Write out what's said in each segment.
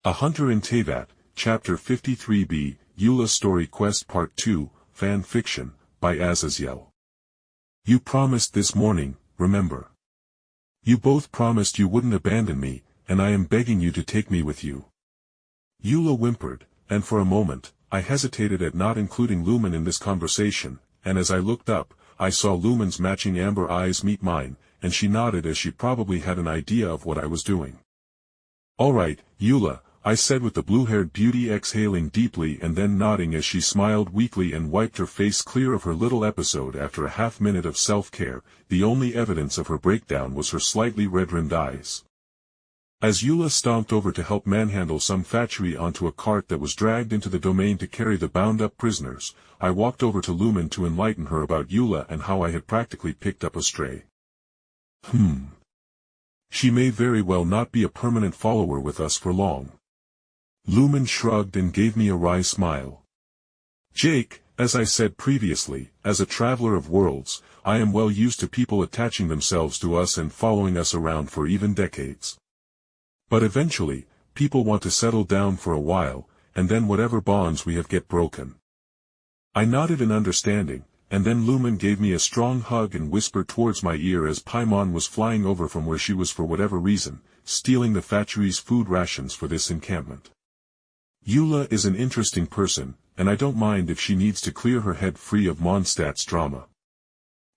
A Hunter in Teyvat, Chapter 53b, Eula Story Quest Part 2, Fan Fiction, by Azazyel. You promised this morning, remember? You both promised you wouldn't abandon me, and I am begging you to take me with you. Eula whimpered, and for a moment, I hesitated at not including Lumine in this conversation, and as I looked up, I saw Lumine's matching amber eyes meet mine, and she nodded as she probably had an idea of what I was doing. All right, Eula, I said with the blue-haired beauty exhaling deeply and then nodding as she smiled weakly and wiped her face clear of her little episode after a half-minute of self-care. The only evidence of her breakdown was her slightly red-rimmed eyes. As Eula stomped over to help manhandle some Fatui onto a cart that was dragged into the domain to carry the bound-up prisoners, I walked over to Lumine to enlighten her about Eula and how I had practically picked up a stray. She may very well not be a permanent follower with us for long. Lumine shrugged and gave me a wry smile. Jake, as I said previously, as a traveler of worlds, I am well used to people attaching themselves to us and following us around for even decades. But eventually, people want to settle down for a while, and then whatever bonds we have get broken. I nodded in understanding, and then Lumine gave me a strong hug and whispered towards my ear as Paimon was flying over from where she was for whatever reason, stealing the Fatui's food rations for this encampment. Eula is an interesting person, and I don't mind if she needs to clear her head free of Mondstadt's drama.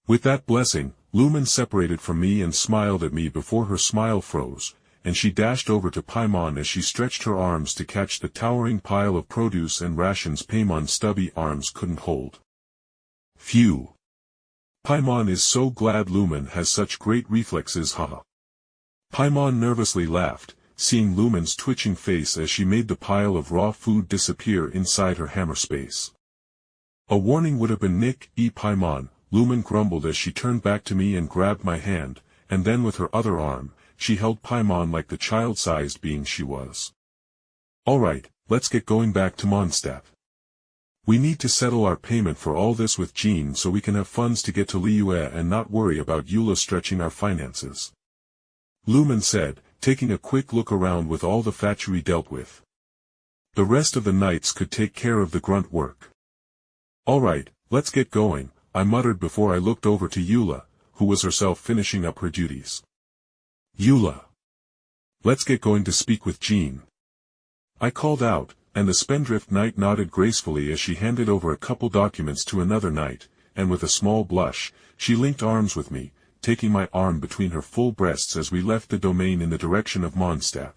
With that blessing, Lumine separated from me and smiled at me before her smile froze, and she dashed over to Paimon as she stretched her arms to catch the towering pile of produce and rations Paimon's stubby arms couldn't hold. Phew! Paimon is so glad Lumine has such great reflexes, haha. Paimon nervously laughed, seeing Lumine's twitching face as she made the pile of raw food disappear inside her hammer space. A warning would have been Nick, Paimon, Lumine grumbled as she turned back to me and grabbed my hand, and then with her other arm, she held Paimon like the child-sized being she was. Alright, let's get going back to Mondstadt. We need to settle our payment for all this with Jean so we can have funds to get to Liyue and not worry about Eula stretching our finances. Lumine said, taking a quick look around with all the Fatui dealt with. The rest of the knights could take care of the grunt work. Alright, let's get going, I muttered before I looked over to Eula, who was herself finishing up her duties. Eula! Let's get going to speak with Jean. I called out, and the Spendthrift knight nodded gracefully as she handed over a couple documents to another knight, and with a small blush, she linked arms with me, taking my arm between her full breasts as we left the domain in the direction of Mondstadt.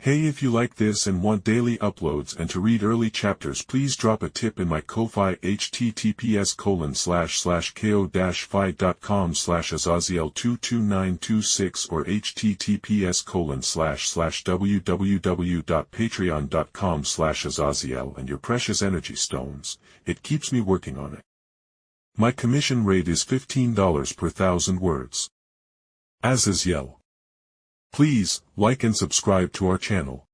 Hey, if you like this and want daily uploads and to read early chapters, please drop a tip in my Ko-Fi https://ko-fi.com/Azazyel22926 or https://www.patreon.com/Azazyel and your precious energy stones. It keeps me working on it. My commission rate is $15 per 1,000 words. Azazyel. Please, like and subscribe to our channel.